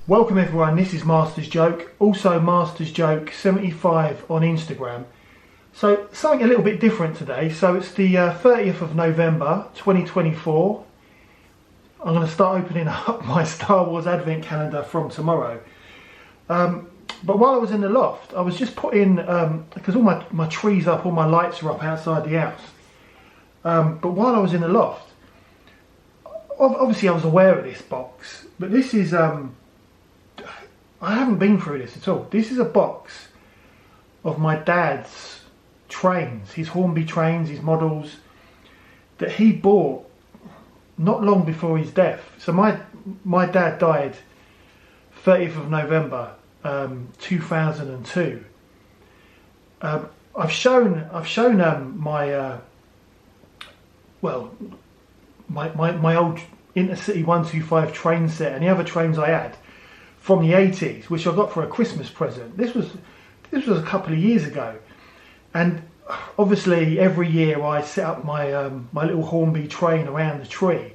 Welcome everyone, this is Master's Joke, also Master's Joke 75 on Instagram. So something a little bit different today. So it's the 30th of November 2024. I'm going to start opening up my Star Wars Advent calendar from tomorrow. But while I was in the loft, I was just putting, because all my trees are up, all my lights are up outside the house. But while I was in the loft, obviously I was aware of this box, but this is, I haven't been through this at all. This is a box of my dad's trains, his Hornby trains, his models, that he bought not long before his death. So my dad died 30th of November 2002. I've shown my old Intercity 125 train set and the other trains I had from the 80s, which I got for a Christmas present. This was a couple of years ago, and obviously every year I set up my my little Hornby train around the tree,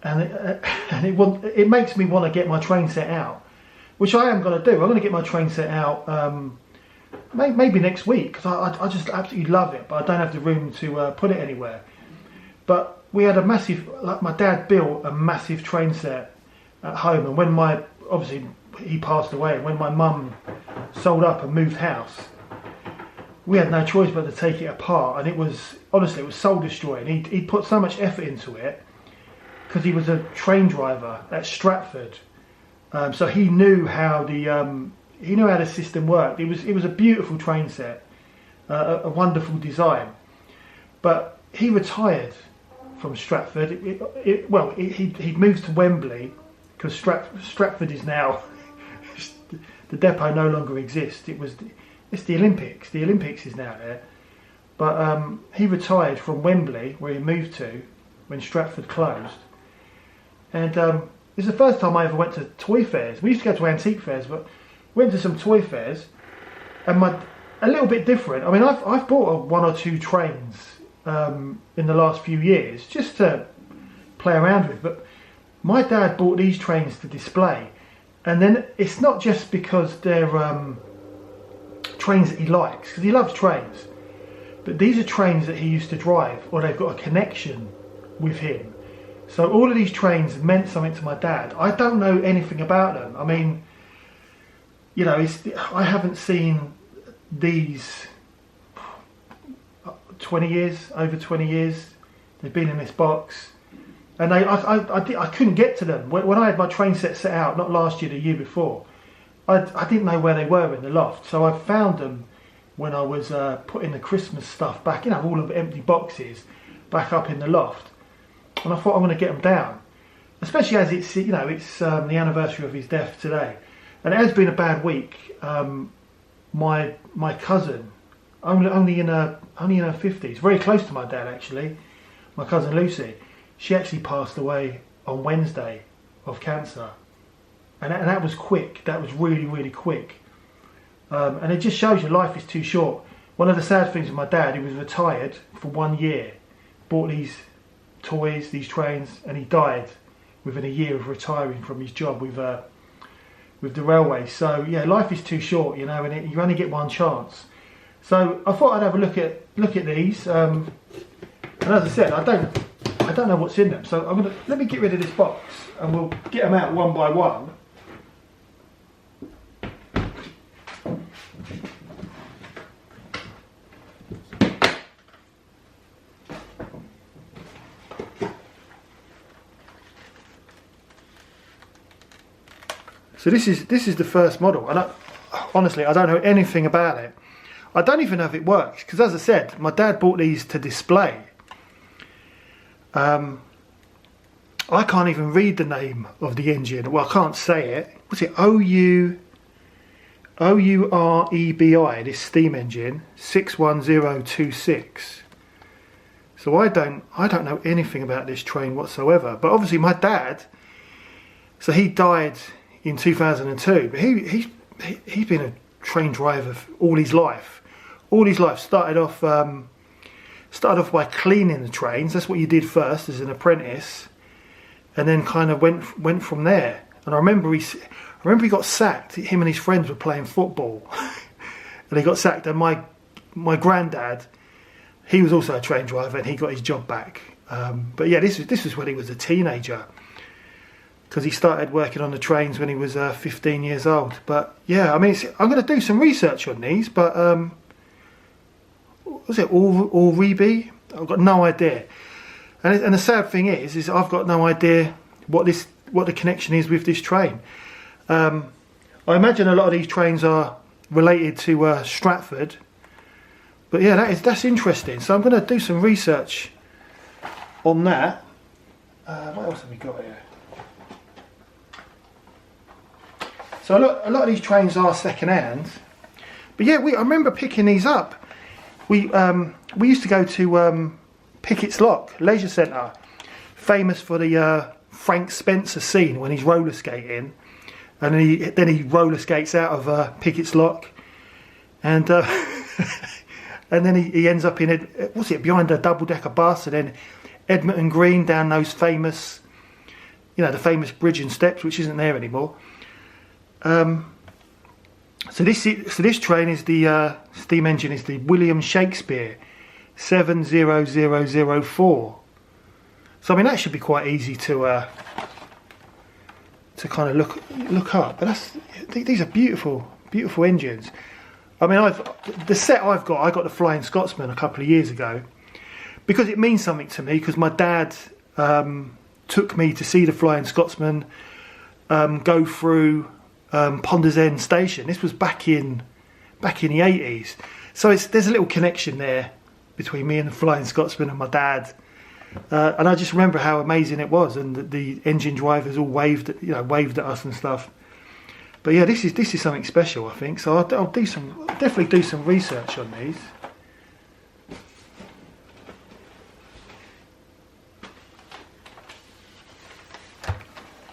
and it makes me want to get my train set out, which I am going to do. I'm going to get my train set out maybe next week, because I just absolutely love it, but I don't have the room to put it anywhere. But we had a massive, like my dad built a massive train set at home, and when obviously he passed away, and when my mum sold up and moved house, we had no choice but to take it apart, and it was, honestly, it was soul destroying. He put so much effort into it, because he was a train driver at Stratford, so he knew how the system worked. It was a beautiful train set, a wonderful design, but he retired from Stratford. He moved to Wembley, because Stratford is now, the depot no longer exists. It's the Olympics. The Olympics is now there. But he retired from Wembley, where he moved to when Stratford closed. And it's the first time I ever went to toy fairs. We used to go to antique fairs, but went to some toy fairs, and a little bit different. I mean, I've bought one or two trains in the last few years just to play around with, but my dad bought these trains to display. And then it's not just because they're trains that he likes, because he loves trains, but these are trains that he used to drive, or they've got a connection with him. So all of these trains meant something to my dad. I don't know anything about them. I mean, you know, I haven't seen these over 20 years. They've been in this box. And I couldn't get to them. When I had my train set out, not last year, the year before, I didn't know where they were in the loft. So I found them when I was putting the Christmas stuff back, you know, all of the empty boxes back up in the loft. And I thought, I'm going to get them down. Especially as it's, you know, it's the anniversary of his death today. And it has been a bad week. My cousin, only in her 50s, very close to my dad actually, my cousin Lucy, she actually passed away on Wednesday of cancer, and that was quick. That was really, really quick, and it just shows you life is too short. One of the sad things with my dad, he was retired for 1 year, bought these toys, these trains, and he died within a year of retiring from his job with the railway. So yeah, life is too short, you know, and you only get one chance. So I thought I'd have a look at these, and as I said, I don't know what's in them, so let me get rid of this box, and we'll get them out one by one. So this is the first model, and honestly, I don't know anything about it. I don't even know if it works, because as I said, my dad bought these to display. I can't even read the name of the engine. Well, I can't say it. What's it? O-U-R-E-B-I, this steam engine, 61026. So I don't know anything about this train whatsoever. But obviously my dad, so he died in 2002, but he's been a train driver all his life. All his life. Started off by cleaning the trains. That's what you did first as an apprentice, and then kind of went from there. And I remember remember he got sacked. Him and his friends were playing football, and he got sacked. And my granddad, he was also a train driver, and he got his job back. But yeah, this was when he was a teenager, because he started working on the trains when he was 15 years old. But yeah, I mean, I'm going to do some research on these. But was it all Reby? I've got no idea. And the sad thing is I've got no idea what the connection is with this train. I imagine a lot of these trains are related to Stratford. But yeah, that's interesting. So I'm going to do some research on that. What else have we got here? So a lot of these trains are second hand. But yeah, I remember picking these up. We used to go to Pickett's Lock Leisure Centre, famous for the Frank Spencer scene when he's roller skating, and then he roller skates out of Pickett's Lock, and and then he ends up in behind a double-decker bus, and then Edmonton Green down those famous, the famous bridge and steps, which isn't there anymore. So this train is the steam engine is the William Shakespeare 70004. So I mean that should be quite easy to kind of look up. But these are beautiful engines. I mean the set I got the Flying Scotsman a couple of years ago, because it means something to me, because my dad took me to see the Flying Scotsman go through Ponders End station. This was back in the 80s, so there's a little connection there between me and the Flying Scotsman and my dad, and I just remember how amazing it was, and the engine drivers all waved at us and stuff. But yeah, this is something special, I think. So I'll definitely do some research on these.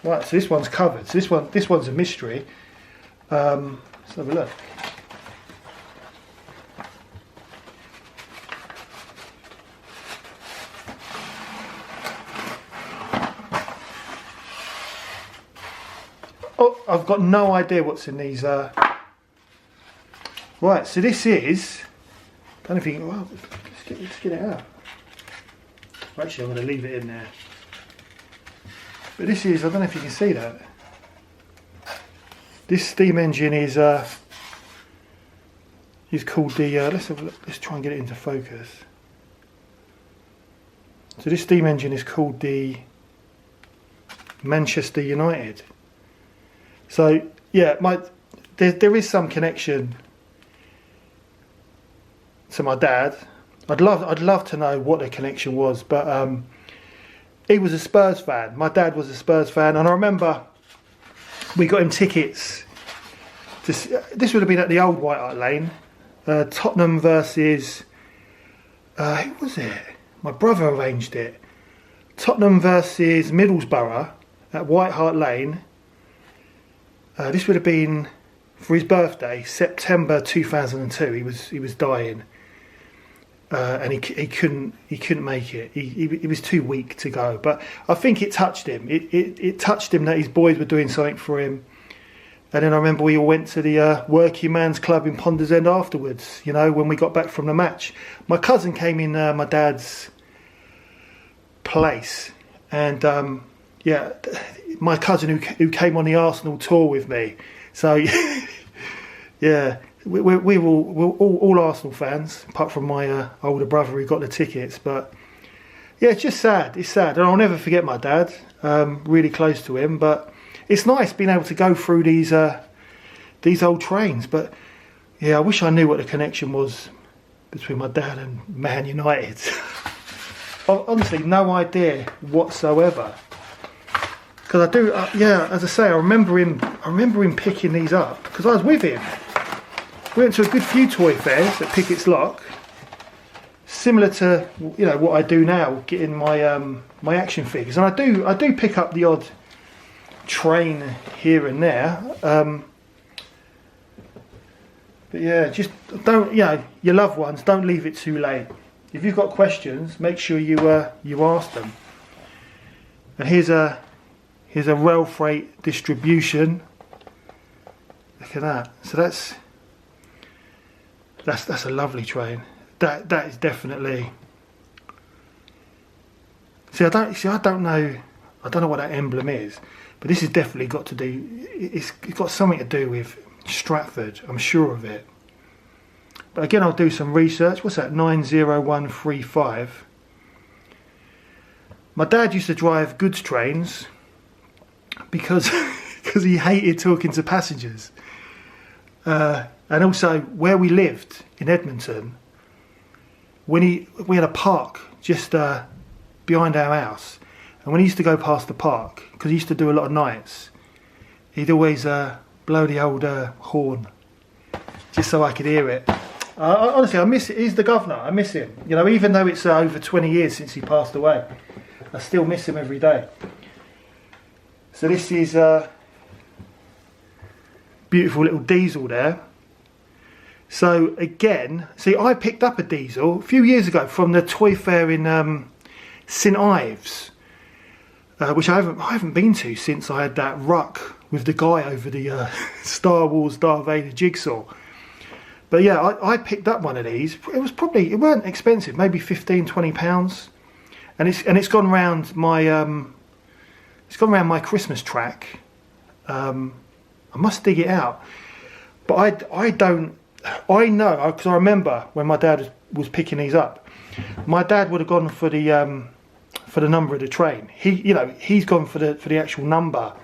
Right, so this one's covered. So this one's a mystery. Let's have a look. Oh, I've got no idea what's in these. Right, so this is. I don't think. Well, let's get it out. Actually, I'm going to leave it in there. But this is, I don't know if you can see that. This steam engine is called the, let's try and get it into focus. So this steam engine is called the Manchester United. So yeah, there is some connection to my dad. I'd love to know what the connection was, but he was a Spurs fan. My dad was a Spurs fan, and I remember we got him tickets. This would have been at the old White Hart Lane. Tottenham versus who was it? My brother arranged it. Tottenham versus Middlesbrough at White Hart Lane. This would have been for his birthday, September 2002. He was dying. And he couldn't make it. He was too weak to go. But I think it touched him. It touched him that his boys were doing something for him. And then I remember we all went to the Working Man's Club in Ponders End afterwards. When we got back from the match, my cousin came in my dad's place, and yeah, my cousin who came on the Arsenal tour with me. So yeah. We're all Arsenal fans, apart from my older brother who got the tickets. But yeah, it's just sad. It's sad, and I'll never forget my dad. Really close to him, but it's nice being able to go through these old trains. But yeah, I wish I knew what the connection was between my dad and Man United. Honestly, no idea whatsoever. Because I do, yeah, as I say, I remember him picking these up because I was with him. We went to a good few toy fairs at Pickett's Lock, similar to what I do now, getting my my action figures, and I do pick up the odd train here and there. But yeah, just don't, your loved ones, don't leave it too late. If you've got questions, make sure you ask them. And here's a rail freight distribution. Look at that. So that's a lovely train. That is definitely. I don't know what that emblem is, but this has definitely got to do. It's got something to do with Stratford. I'm sure of it. But again, I'll do some research. What's that? 90135. My dad used to drive goods trains because he hated talking to passengers. And also, where we lived in Edmonton, we had a park just behind our house, and when he used to go past the park, because he used to do a lot of nights, he'd always blow the old horn just so I could hear it. Honestly, I miss it. He's the governor. I miss him. You know, even though it's over 20 years since he passed away, I still miss him every day. So this is a beautiful little diesel there. So again, see, I picked up a diesel a few years ago from the toy fair in St Ives, which I haven't been to since I had that ruck with the guy over the Star Wars Darth Vader jigsaw. But yeah, I picked up one of these. It weren't expensive, maybe £15-20, and it's gone round my Christmas track. I must dig it out, but I know, because I remember when my dad was picking these up, my dad would have gone for the number of the train. He's gone for the actual number,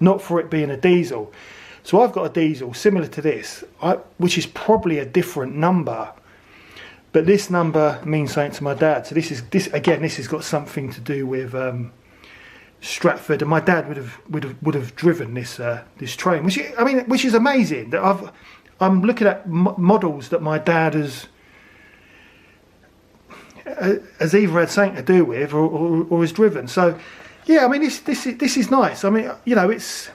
not for it being a diesel. So I've got a diesel similar to this, which is probably a different number, but this number means something to my dad. So this has got something to do with Stratford, and my dad would have driven this train, which is amazing. That I'm looking at models that my dad has either had something to do with or has driven. So yeah, I mean this is nice. I mean, you know, it's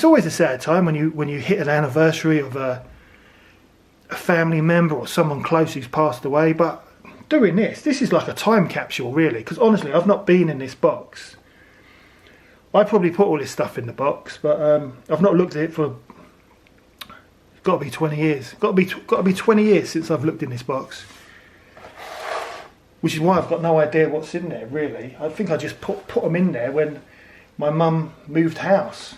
always a sad time when you hit an anniversary of a family member or someone close who's passed away. But doing this is like a time capsule, really, because honestly, I've not been in this box. I probably put all this stuff in the box, but I've not looked at it for. Got to be 20 years. Got to be 20 years since I've looked in this box, which is why I've got no idea what's in there. Really, I think I just put them in there when my mum moved house.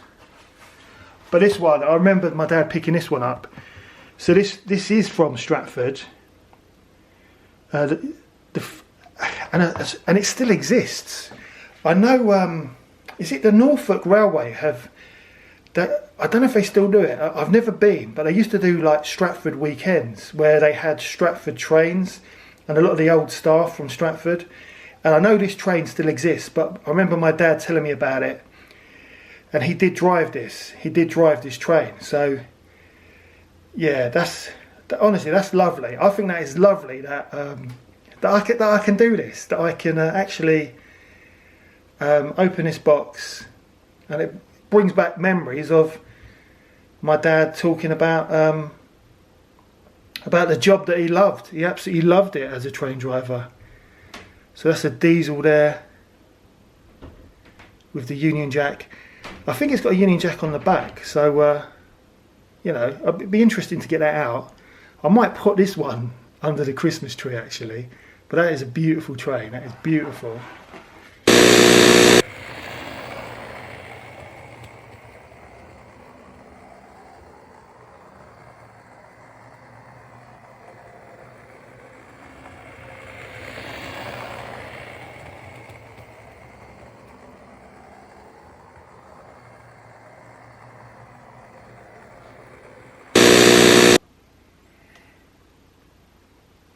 But this one, I remember my dad picking this one up. So this is from Stratford, and it still exists. I know. Is it the Norfolk Railway have that? I don't know if they still do it. I've never been, but they used to do like Stratford weekends where they had Stratford trains and a lot of the old staff from Stratford. And I know this train still exists, but I remember my dad telling me about it. And he did drive this. He did drive this train. So yeah, honestly, that's lovely. I think that is lovely that I can do this. That I can actually open this box, and it brings back memories of my dad talking about the job that he loved. He absolutely loved it as a train driver. So that's a diesel there with the Union Jack. I think it's got a Union Jack on the back, so you know, it'd be interesting to get that out. I might put this one under the Christmas tree actually, but that is a beautiful train. That is beautiful.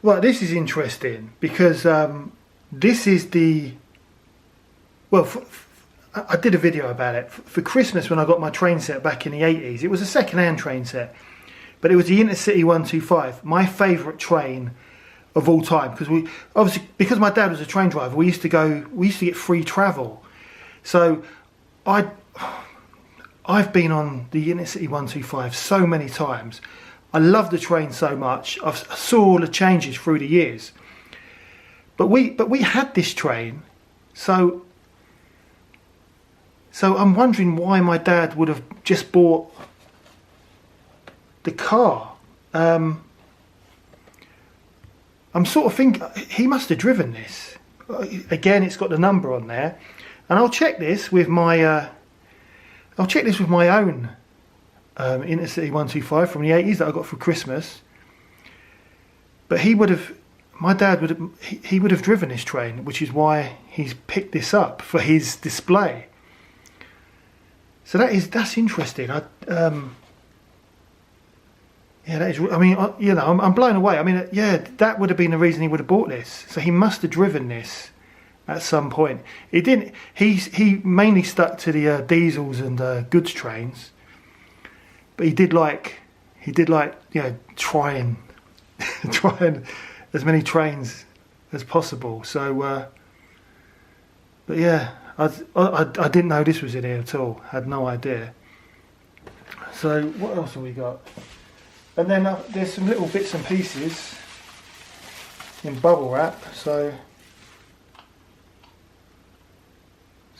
Well, this is interesting because this is the. Well, I did a video about it. For Christmas when I got my train set back in the 80s, it was a second-hand train set, but it was the Intercity 125, my favourite train of all time, because my dad was a train driver, we used to get free travel. So I've been on the Intercity 125 so many times. I love the train so much. I saw all the changes through the years. But we had this train, so I'm wondering why my dad would have just bought the car. I'm sort of thinking he must have driven this. Again, it's got the number on there, and I'll check this with my own Intercity 125 from the 80s that I got for Christmas. But my dad would have, he would have driven this train, which is why he's picked this up for his display. So that's interesting. Yeah, that is. I mean, you know, I'm blown away. I mean, yeah, that would have been the reason he would have bought this. So he must have driven this at some point. He didn't. He mainly stuck to the diesels and goods trains, but he did like try and as many trains as possible. So, but yeah, I didn't know this was in here at all. Had no idea. So what else have we got? And then there's some little bits and pieces in bubble wrap. So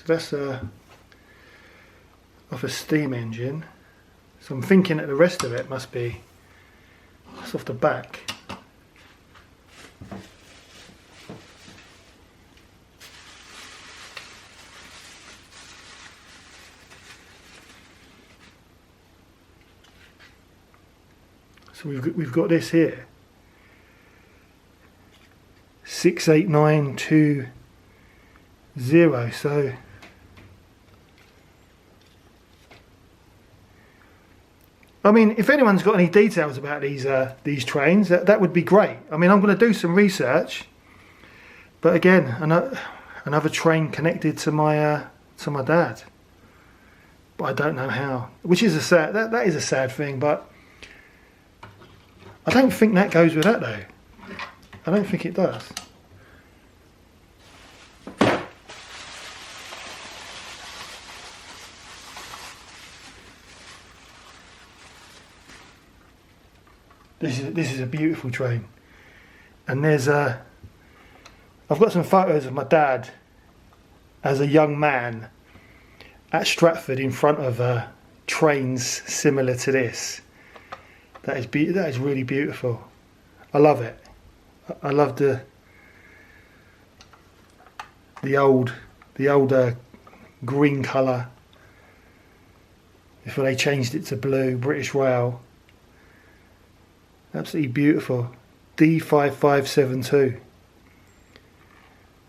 that's off a steam engine. So I'm thinking that the rest of it must be that's off the back. So we've got this here, 68920. So I mean, if anyone's got any details about these trains, that would be great. I mean, I'm going to do some research, but again, another train connected to my dad, but I don't know how. Which is that is a sad thing, but I don't think that goes with that though. I don't think it does. This is a beautiful train, and there's I've got some photos of my dad as a young man at Stratford in front of trains similar to this. That is really beautiful. I love it. I love the old green colour before they changed it to blue. British Rail. Absolutely beautiful. D5572.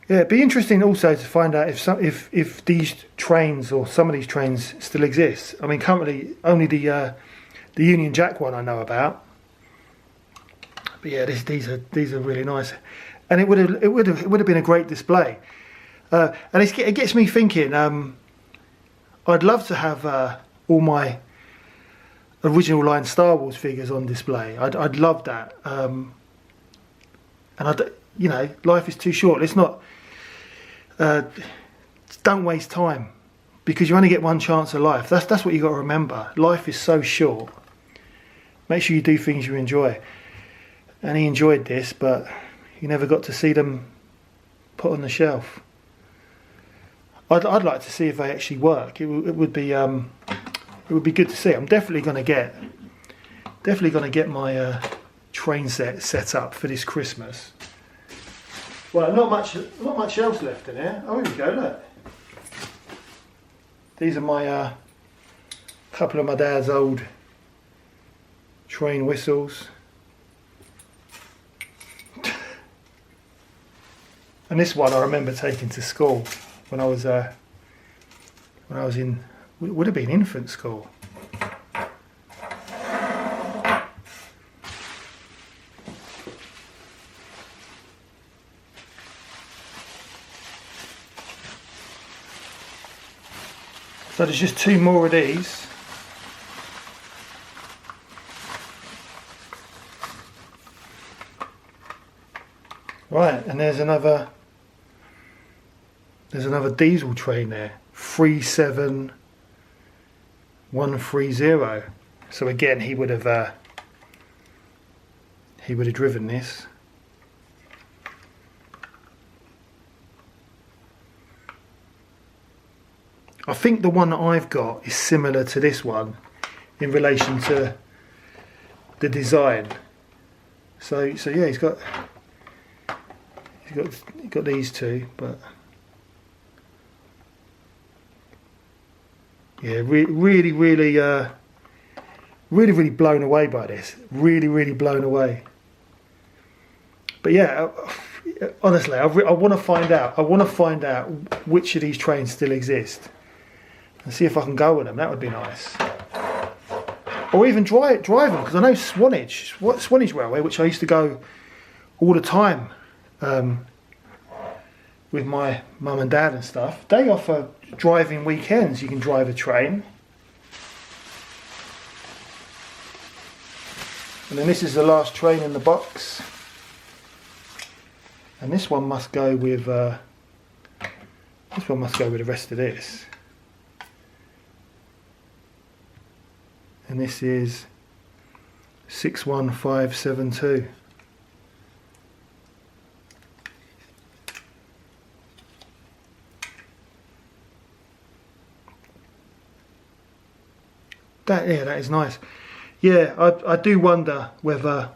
Yeah, it'd be interesting also to find out if these trains or some of these trains still exist. I mean, currently only the Union Jack one I know about. But yeah, these are really nice, and it would have been a great display. And it gets me thinking. I'd love to have all my original line Star Wars figures on display. I'd love that. And life is too short. Let's not. Don't waste time, because you only get one chance of life. That's what you got to remember. Life is so short. Make sure you do things you enjoy. And he enjoyed this, but he never got to see them put on the shelf. I'd like to see if they actually work. It would be good to see. I'm definitely going to get my train set up for this Christmas. Well, not much else left in here. Oh, here we go. Look, these are my couple of my dad's old train whistles. And this one I remember taking to school when I was in, it would have been infant school. So there's just two more of these. Right, and there's another diesel train there, 37130. So again, he would have driven this. I think the one that I've got is similar to this one in relation to the design. So yeah, he's got these two, but yeah, really blown away by this. Really blown away. But yeah, honestly, I want to find out. I want to find out which of these trains still exist, and see if I can go with them. That would be nice. Or even drive them, because I know Swanage Railway, which I used to go all the time with my mum and dad and stuff. They offer driving weekends. You can drive a train. And then this is the last train in the box. And this one must go with the rest of this. And this is 61572. That is nice. Yeah, I do wonder whether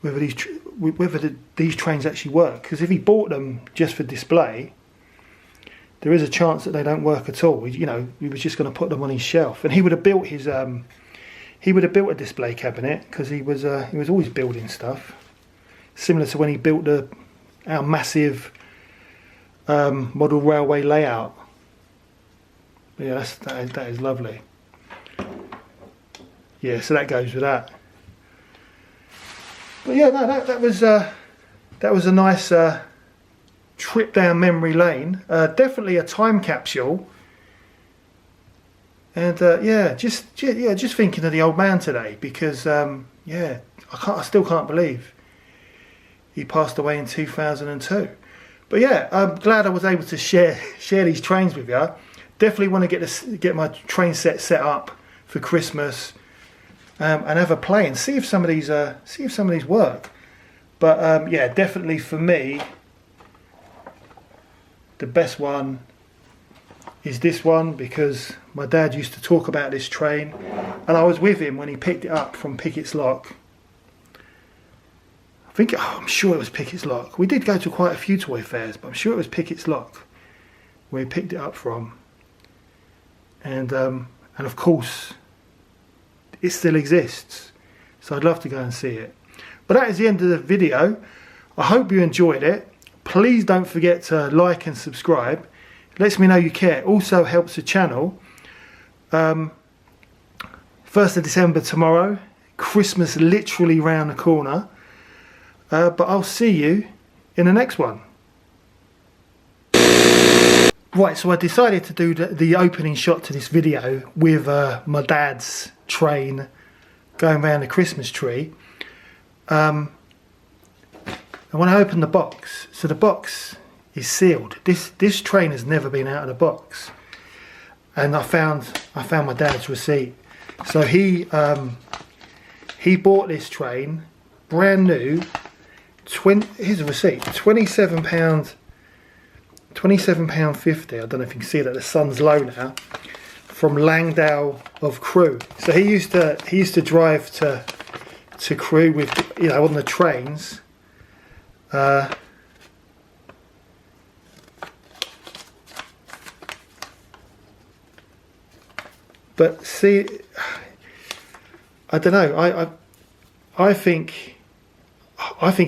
these trains actually work, because if he bought them just for display, there is a chance that they don't work at all. You know, he was just going to put them on his shelf, and he would have built his a display cabinet, because he was always building stuff, similar to when he built our massive model railway layout. Yeah, that is lovely. Yeah, so that goes with that. But yeah, no, that was a nice trip down memory lane. Definitely a time capsule. And just thinking of the old man today, because I still can't believe he passed away in 2002. But yeah, I'm glad I was able to share these trains with you. Definitely want to get my train set up for Christmas, and have a play and see if some of these work. But yeah, definitely for me, the best one is this one, because my dad used to talk about this train, and I was with him when he picked it up from Pickett's Lock. I'm sure it was Pickett's Lock. We did go to quite a few toy fairs, but I'm sure it was Pickett's Lock where he picked it up from. And of course, it still exists. So I'd love to go and see it. But that is the end of the video. I hope you enjoyed it. Please don't forget to like and subscribe. It lets me know you care. Also helps the channel. 1st of December tomorrow. Christmas literally round the corner. But I'll see you in the next one. Right, so I decided to do the opening shot to this video with my dad's train going around the Christmas tree. And when I opened the box, so the box is sealed. This train has never been out of the box. And I found my dad's receipt. So he bought this train brand new. Here's a receipt. £27.50. I don't know if you can see that the sun's low now. From Langdale of Crewe. So he used to drive to Crewe with, on the trains. But see, I don't know. I think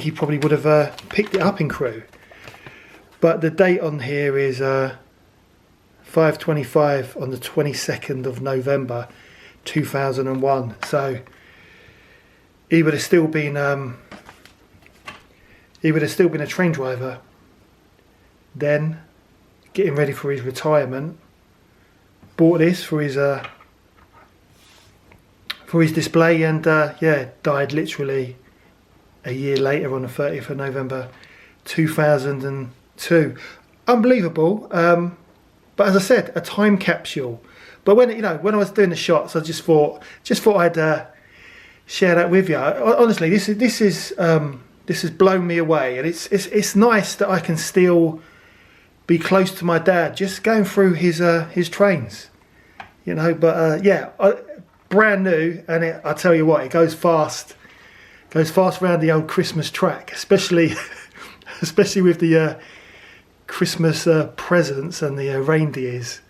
he probably would have picked it up in Crewe. But the date on here is 5/25 on the 22nd of November 2001. So he would have still been a train driver then, getting ready for his retirement. Bought this for his display, and died literally a year later on the 30th of November 2002. Unbelievable. But as I said, a time capsule. But when I was doing the shots, I just thought I'd share that with you. Honestly, this has blown me away, and it's nice that I can still be close to my dad, just going through his trains, But brand new, and I tell you what, it goes fast. Goes fast around the old Christmas track, especially with the Christmas presents and the reindeers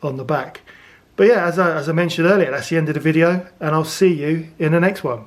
on the back. But yeah, as I mentioned earlier, that's the end of the video, and I'll see you in the next one.